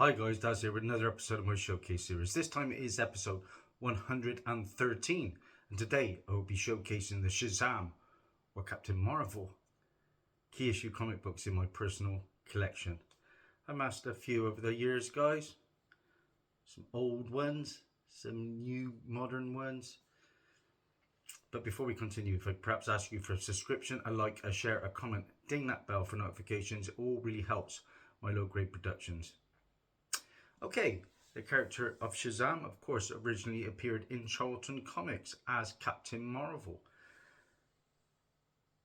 Hi guys, Dazzie here with another episode of my showcase series. This time it is episode 113, and today I will be showcasing the Shazam, or Captain Marvel, key issue comic books in my personal collection. I amassed a few over the years, guys. Some old ones, some new modern ones. But before we continue, if I perhaps ask you for a subscription, a like, a share, a comment, ding that bell for notifications. It all really helps my low-grade productions. Okay, the character of Shazam, of course, originally appeared in Charlton Comics as Captain Marvel.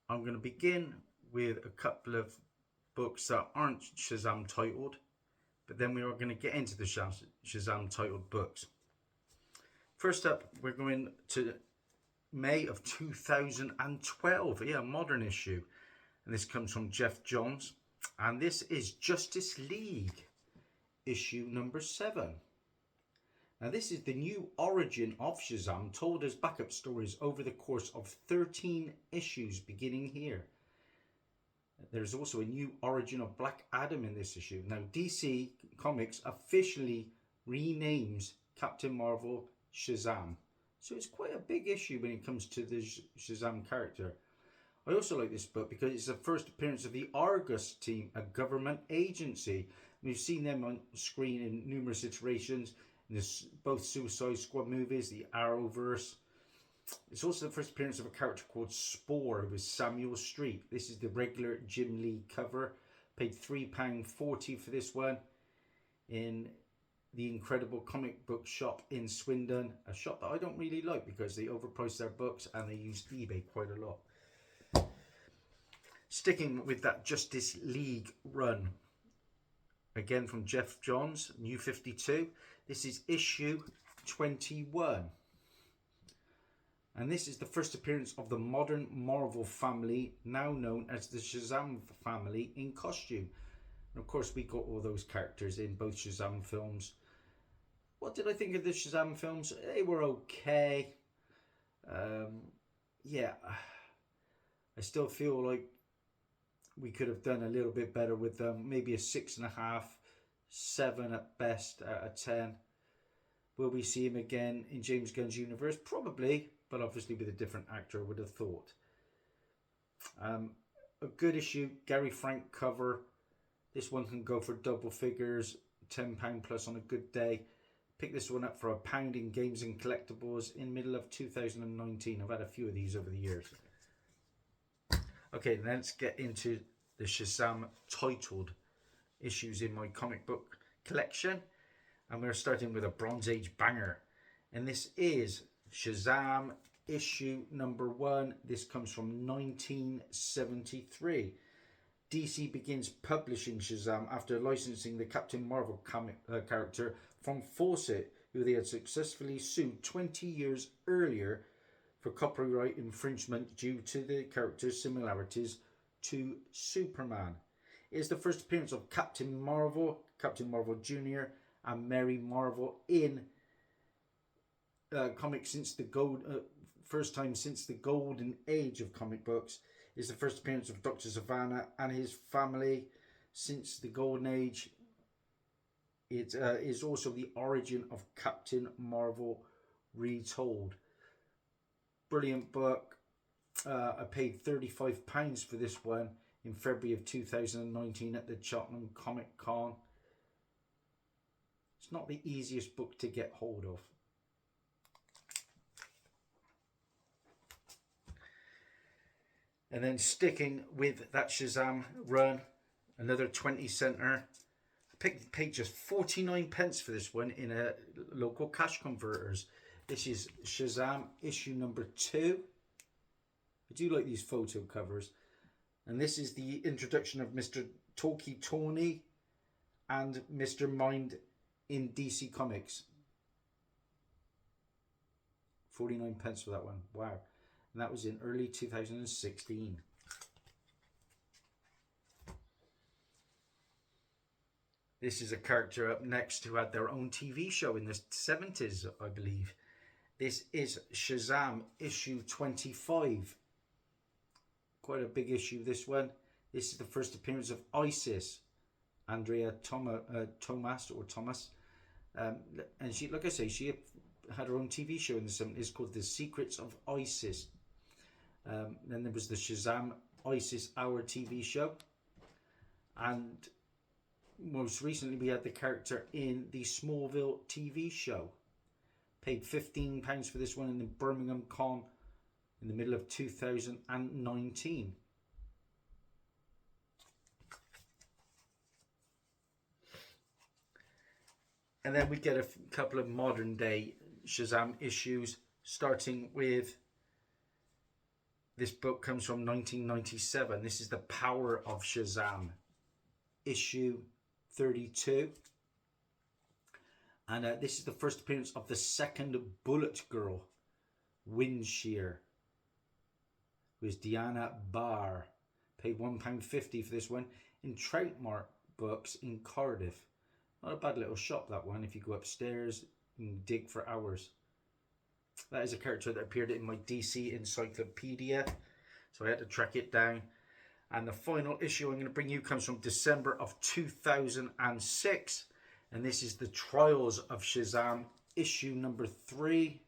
I'm going to begin with a couple of books that aren't Shazam titled, but then we are going to get into the Shazam titled books. First up, we're going to May of 2012, a modern issue, and this comes from Geoff Johns, and this is Justice League issue number 7. Now this is the new origin of Shazam, told as backup stories over the course of 13 issues beginning here. There's also a new origin of Black Adam in this issue. Now DC Comics officially renames Captain Marvel Shazam. So it's quite a big issue when it comes to the Shazam character. I also like this book because it's the first appearance of the Argus team, a government agency. We've seen them on screen in numerous iterations in both Suicide Squad movies, the Arrowverse. It's also the first appearance of a character called Spore with Samuel Street. This is the regular Jim Lee cover. Paid £3.40 for this one in the Incredible Comic Book Shop in Swindon. A shop that I don't really like because they overprice their books and they use eBay quite a lot. Sticking with that Justice League run, again from Geoff Johns, New 52. This is issue 21. And this is the first appearance of the modern Marvel family, now known as the Shazam family, in costume. And of course, we got all those characters in both Shazam films. What did I think of the Shazam films? They were okay. Yeah, I still feel like we could have done a little bit better with them. Maybe a 6.5, 7 at best out of 10. Will we see him again in James Gunn's universe? Probably, but obviously with a different actor, I would have thought. A good issue, Gary Frank cover. This one can go for double figures, £10 plus on a good day. Pick this one up for £1 in Games and Collectibles in middle of 2019. I've had a few of these over the years. Okay, let's get into the Shazam titled issues in my comic book collection. And we're starting with a Bronze Age banger. And this is Shazam issue number 1. This comes from 1973. DC begins publishing Shazam after licensing the Captain Marvel character from Fawcett, who they had successfully sued 20 years earlier for copyright infringement due to the character's similarities to Superman. It is the first appearance of Captain Marvel Jr. and Mary Marvel in comics since the first time since the golden age of comic books. It is the first appearance of Dr. Savannah and his family since the golden age. It is also the origin of Captain Marvel retold. Brilliant book. I paid £35 for this one in February of 2019 at the Cheltenham Comic Con. It's not the easiest book to get hold of. And then sticking with that Shazam run, another 20 center. I paid just 49p for this one in a local cash converters. This is Shazam issue number 2. I do like these photo covers. And this is the introduction of Mr. Talkie Tawny and Mr. Mind in DC Comics. 49p for that one. Wow. And that was in early 2016. This is a character up next who had their own TV show in the 70s, I believe. This is Shazam issue 25. Quite a big issue, this one. This is the first appearance of Isis, Andrea Thomas or Thomas. And she, like I say, she had her own TV show in the 70s called The Secrets of Isis. Then there was the Shazam ISIS Hour TV show. And most recently we had the character in the Smallville TV show. Paid £15 for this one in the Birmingham Con in the middle of 2019. And then we get a couple of modern day Shazam issues, starting with this book comes from 1997. This is The Power of Shazam, issue 32. And this is the first appearance of the second Bullet Girl, Windshear, who is Diana Barr. Paid £1.50 for this one in Troutmark Books in Cardiff. Not a bad little shop, that one. If you go upstairs, you can dig for hours. That is a character that appeared in my DC Encyclopedia, so I had to track it down. And the final issue I'm going to bring you comes from December of 2006. And this is The Trials of Shazam, issue number 3.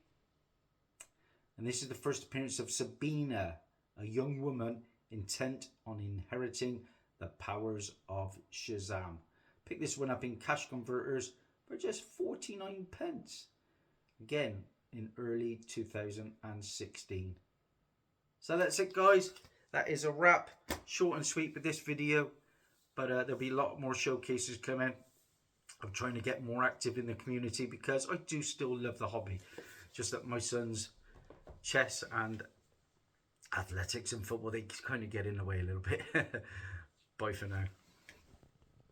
And this is the first appearance of Sabina, a young woman intent on inheriting the powers of Shazam. Pick this one up in cash converters for just 49 pence. Again, in early 2016. So that's it, guys. That is a wrap. Short and sweet with this video. But there'll be a lot more showcases coming. I'm trying to get more active in the community because I do still love the hobby. Just that my son's chess and athletics and football, they kind of get in the way a little bit. Bye for now.